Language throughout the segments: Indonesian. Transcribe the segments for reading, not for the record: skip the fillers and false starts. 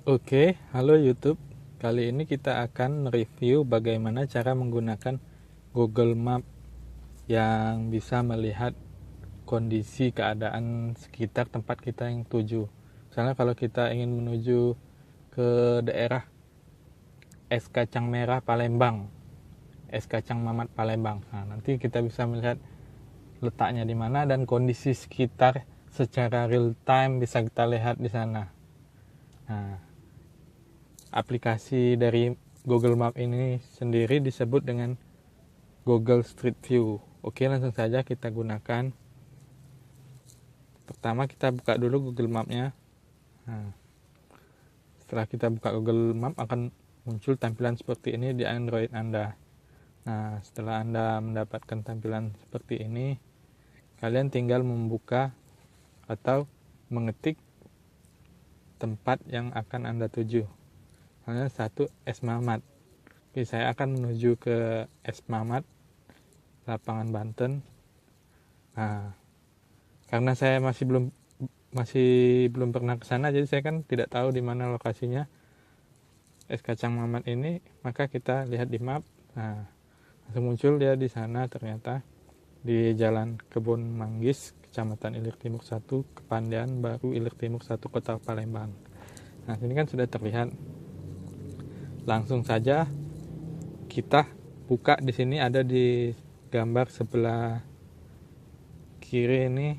Oke, halo YouTube. Kali ini kita akan review bagaimana cara menggunakan Google Map yang bisa melihat kondisi keadaan sekitar tempat kita yang tuju. Misalnya kalau kita ingin menuju ke daerah Es Kacang Merah Palembang, Es Kacang Mamat Palembang. Nah, nanti kita bisa melihat letaknya di mana dan kondisi sekitar secara real time bisa kita lihat di sana. Nah, aplikasi dari Google Map ini sendiri disebut dengan Google Street View. Oke, langsung saja kita gunakan. Pertama kita buka dulu Google Map-nya. Nah, setelah kita buka Google Map akan muncul tampilan seperti ini di Android Anda. Nah, setelah Anda mendapatkan tampilan seperti ini, kalian tinggal membuka atau mengetik tempat yang akan Anda tuju. Misalnya satu Es Mamat. Oke, saya akan menuju ke Es Mamat, Lapangan Banten. Nah, karena saya masih belum pernah ke sana, jadi saya kan tidak tahu di mana lokasinya Es Kacang Mamat ini, maka kita lihat di map. Nah, langsung muncul dia di sana, ternyata di Jalan Kebun Manggis, Kecamatan Ilir Timur 1, Kepandian Baru, Ilir Timur 1, Kota Palembang. Nah, ini kan sudah terlihat. Langsung saja kita buka. Di sini ada di gambar sebelah kiri ini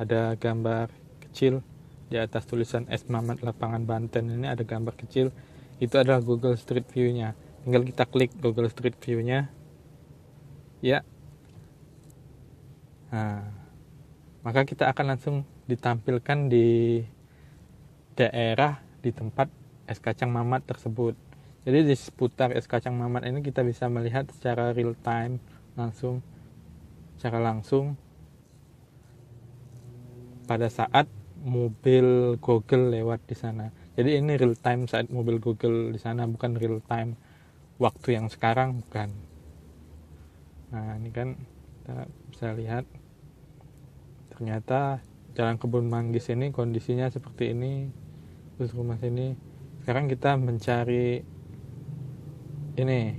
ada gambar kecil di atas tulisan Es Mamat Lapangan Banten. Ini ada gambar kecil, itu adalah Google Street View-nya. Tinggal kita klik Google Street View-nya ya. Nah, maka kita akan langsung ditampilkan di daerah di tempat Es Kacang Mamat tersebut. Jadi di seputar Es Kacang Mamat ini kita bisa melihat secara real time, secara langsung pada saat mobil Google lewat di sana. Jadi ini real time saat mobil Google di sana, bukan real time waktu yang sekarang, bukan. Nah, ini kan kita bisa lihat ternyata Jalan Kebun Manggis ini kondisinya seperti ini. Terus rumah sini. Sekarang kita mencari ini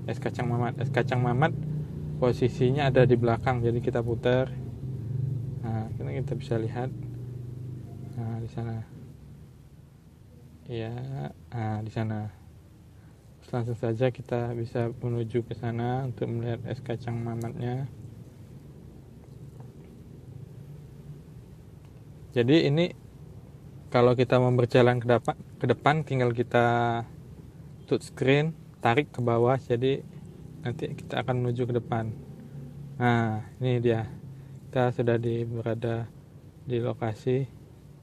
Es Kacang Mamat. Es Kacang Mamat posisinya ada di belakang, jadi kita putar. Nah, ini kita bisa lihat. Nah, di sana. Ya, nah di sana. Langsung saja kita bisa menuju ke sana untuk melihat Es Kacang Mamatnya. Jadi ini kalau kita mau berjalan ke depan tinggal kita touchscreen, tarik ke bawah, jadi nanti kita akan menuju ke depan. Nah, ini dia. Kita sudah berada di lokasi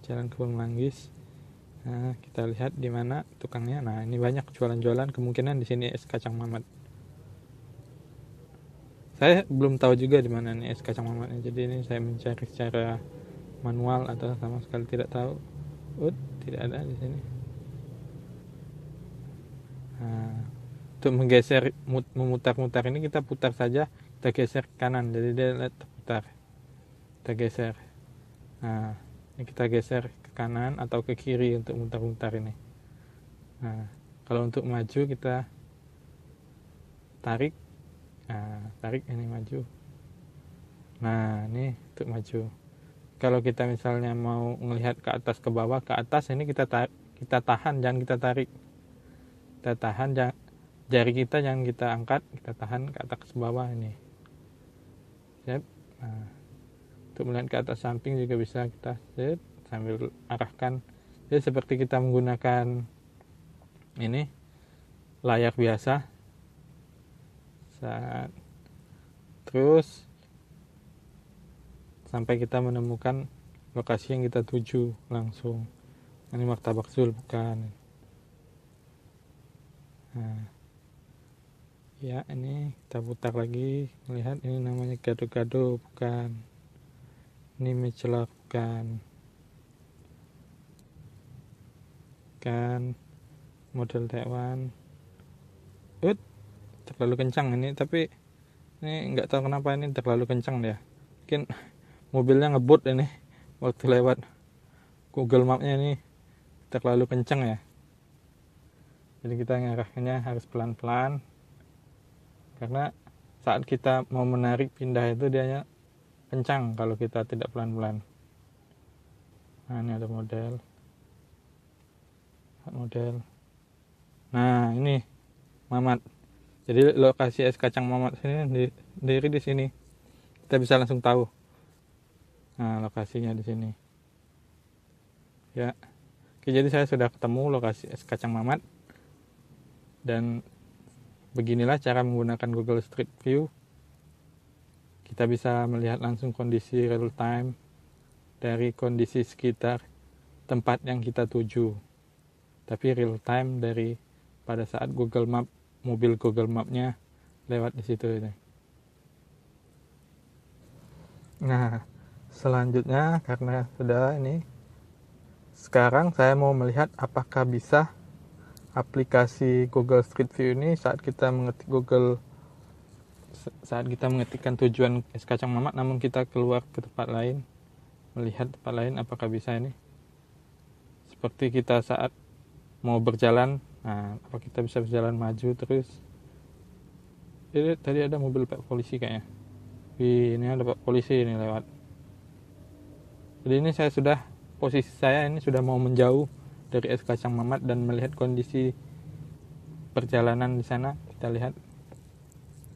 Jalan Kebun Manggis. Nah, kita lihat di mana tukangnya. Nah, ini banyak jualan-jualan, kemungkinan di sini Es Kacang Mamat. Saya belum tahu juga di mana nih Es Kacang Mamatnya. Jadi ini saya mencari secara manual atau sama sekali tidak tahu. Tidak ada di sini. Nah, untuk menggeser, memutar-mutar ini kita putar saja, kita geser ke kanan, jadi dia terputar. Kita geser. Nah, ini kita geser ke kanan atau ke kiri untuk mutar-mutar ini. Nah, kalau untuk maju kita tarik. Nah, tarik ini maju. Nah, ini untuk maju. Kalau kita misalnya mau melihat ke atas ke bawah, ke atas ini kita tahan, jangan kita tarik. Kita tahan, jari kita jangan kita angkat, kita tahan ke atas ke bawah ini. Siap. Nah, untuk melihat ke atas samping juga bisa kita sambil arahkan. Jadi seperti kita menggunakan ini layar biasa. Terus sampai kita menemukan lokasi yang kita tuju langsung. Ini Martabak Zul, bukan. Nah, ya ini kita putar lagi, melihat ini namanya gado-gado, bukan. Ini Michelor, bukan. Kan model Taiwan. Terlalu kencang ini, tapi ini nggak tahu kenapa ini terlalu kencang dia. Mungkin mobilnya ngebut ini waktu lewat Google Mapnya ini terlalu kencang ya. Jadi kita ngarahkannya harus pelan-pelan, karena saat kita mau menarik pindah itu dia kencang kalau kita tidak pelan-pelan. Nah, ini ada model. Nah, ini Mamat. Jadi lokasi es kacang Mamat sini di sini. Kita bisa langsung tahu. Nah, lokasinya di sini. Ya. Oke, jadi saya sudah ketemu lokasi es kacang Mamat. Dan beginilah cara menggunakan Google Street View. Kita bisa melihat langsung kondisi real time dari kondisi sekitar tempat yang kita tuju. Tapi real time dari pada saat Google Map, mobil Google Map-nya lewat di situ. Nah, selanjutnya karena sudah ini, sekarang saya mau melihat apakah bisa aplikasi Google Street View ini saat kita mengetikkan tujuan es kacang Mamat, namun kita keluar ke tempat lain, melihat tempat lain, apakah bisa ini seperti kita saat mau berjalan. Nah, apa kita bisa berjalan maju terus? Jadi tadi ada mobil Pak polisi kayaknya. Ini ada Pak polisi ini lewat. Jadi ini posisi saya ini sudah mau menjauh dari es kacang Mamat dan melihat kondisi perjalanan di sana. Kita lihat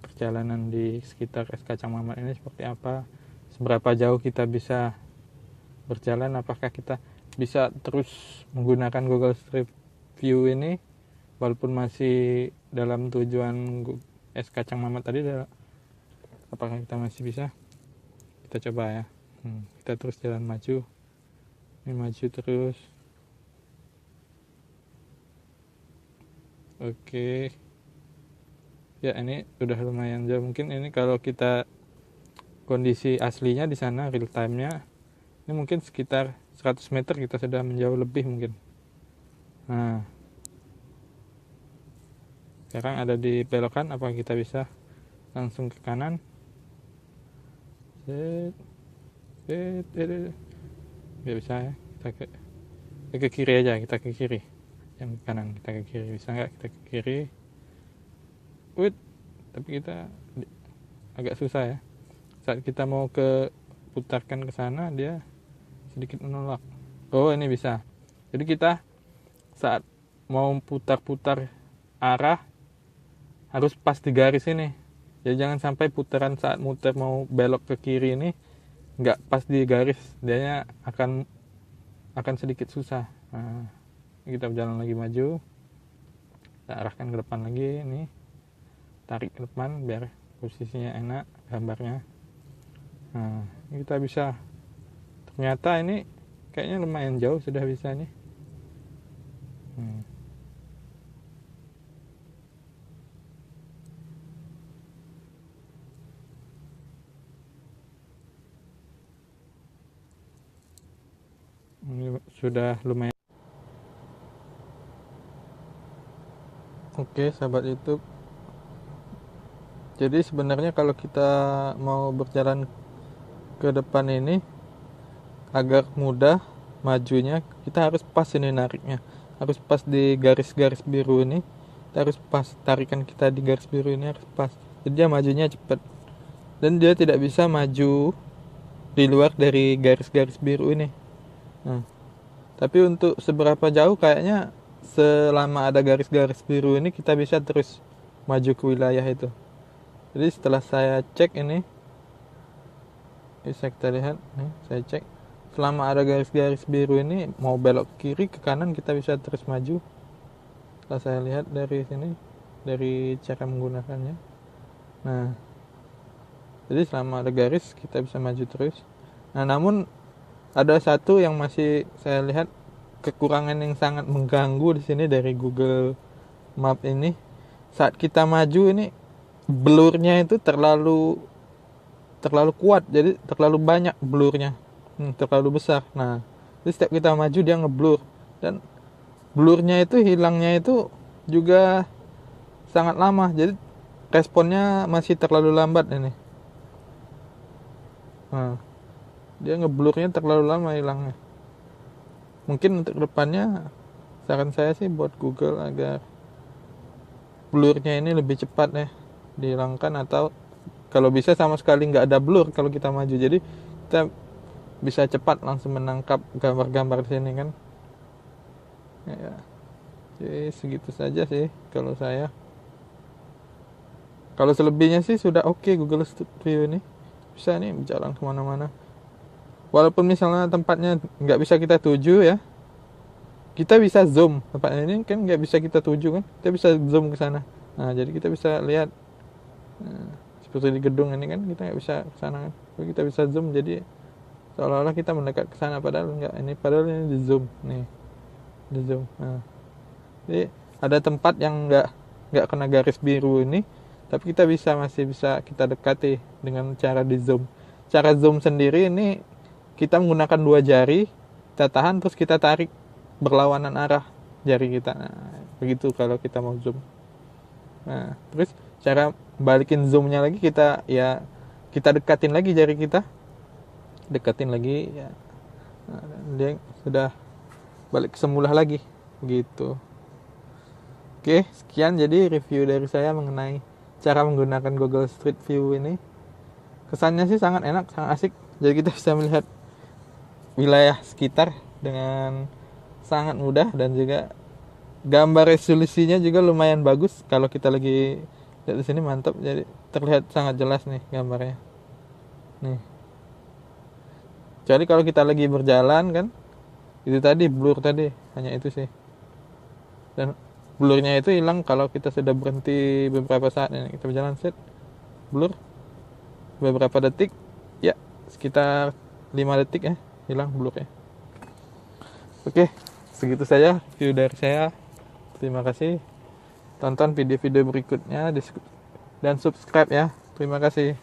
perjalanan di sekitar es kacang Mamat ini seperti apa, seberapa jauh kita bisa berjalan, apakah kita bisa terus menggunakan Google Street View ini walaupun masih dalam tujuan es kacang Mamat tadi, apakah kita masih bisa. Kita coba ya. Kita terus jalan maju, ini maju terus. Oke. Ya, ini udah lumayan jauh. Mungkin ini kalau kita kondisi aslinya di sana real time-nya, ini mungkin sekitar 100 meter kita sudah menjauh lebih mungkin. Nah, sekarang ada di belokan, apa kita bisa langsung ke kanan? Nggak bisa ya, kita ke kiri aja, kita ke kiri. Yang ke kanan kita ke kiri, bisa nggak kita ke kiri? Tapi kita agak susah ya. Saat kita mau putarkan ke sana, dia sedikit menolak. Oh, ini bisa. Jadi kita saat mau putar-putar arah harus pas di garis ini. Jadi jangan sampai putaran saat muter mau belok ke kiri ini nggak pas di garis, dia akan sedikit susah. Nah, kita berjalan lagi maju, kita arahkan ke depan lagi, ini tarik ke depan biar posisinya enak gambarnya. Nah, kita bisa, ternyata ini kayaknya lumayan jauh sudah bisa nih. Ini sudah lumayan. Oke, sahabat YouTube. Jadi sebenarnya kalau kita mau berjalan ke depan ini agar mudah majunya, kita harus pas ini nariknya. Harus pas di garis-garis biru ini. Kita harus pas, tarikan kita di garis biru ini harus pas. Jadi dia majunya cepat. Dan dia tidak bisa maju di luar dari garis-garis biru ini. Nah, tapi untuk seberapa jauh kayaknya selama ada garis-garis biru ini kita bisa terus maju ke wilayah itu. Jadi setelah saya cek ini, bisa kita lihat nih, saya cek selama ada garis-garis biru ini mau belok kiri ke kanan kita bisa terus maju. Setelah saya lihat dari sini, dari cara menggunakannya. Nah, jadi selama ada garis kita bisa maju terus. Nah, namun ada satu yang masih saya lihat kekurangan yang sangat mengganggu di sini dari Google Map ini. Saat kita maju ini blurnya itu terlalu kuat, jadi terlalu banyak blurnya, terlalu besar. Nah, jadi setiap kita maju dia ngeblur, dan blurnya itu hilangnya itu juga sangat lama, jadi responnya masih terlalu lambat ini. Nah, dia ngeblurnya terlalu lama hilangnya. Mungkin untuk depannya saran saya sih buat Google agar blurnya ini lebih cepat ya dihilangkan, atau kalau bisa sama sekali nggak ada blur kalau kita maju, jadi kita bisa cepat langsung menangkap gambar-gambar di sini kan ya. Jadi segitu saja sih kalau saya. Kalau selebihnya sih sudah oke. Google Street View ini bisa nih berjalan kemana-mana, walaupun misalnya tempatnya nggak bisa kita tuju ya, kita bisa zoom. Tempatnya ini kan nggak bisa kita tuju kan, kita bisa zoom ke sana. Nah jadi kita bisa lihat, seperti di gedung ini kan kita nggak bisa ke sana kan, tapi kita bisa zoom, jadi seolah-olah kita mendekat ke sana, padahal enggak. Padahal ini di zoom nih, di zoom. Nah, jadi ada tempat yang nggak kena garis biru ini, tapi kita masih bisa kita dekati dengan cara di zoom. Cara zoom sendiri ini kita menggunakan 2 jari, kita tahan terus kita tarik berlawanan arah jari kita. Nah, begitu kalau kita mau zoom. Nah, terus cara balikin zoomnya lagi, kita dekatin lagi jari kita, dekatin lagi ya. Nah, dia sudah balik semula lagi gitu. Oke, sekian jadi review dari saya mengenai cara menggunakan Google Street View ini. Kesannya sih sangat enak, sangat asik. Jadi kita bisa melihat wilayah sekitar dengan sangat mudah, dan juga gambar resolusinya juga lumayan bagus. Kalau kita lagi lihat di sini mantap, jadi terlihat sangat jelas nih gambarnya. Nih. Jadi kalau kita lagi berjalan kan, itu tadi blur tadi, hanya itu sih. Dan blurnya itu hilang kalau kita sudah berhenti beberapa saat. Ini kita berjalan set, blur beberapa detik, ya sekitar 5 detik ya, hilang blurnya. Oke, segitu saja review dari saya. Terima kasih. Tonton video-video berikutnya dan subscribe ya. Terima kasih.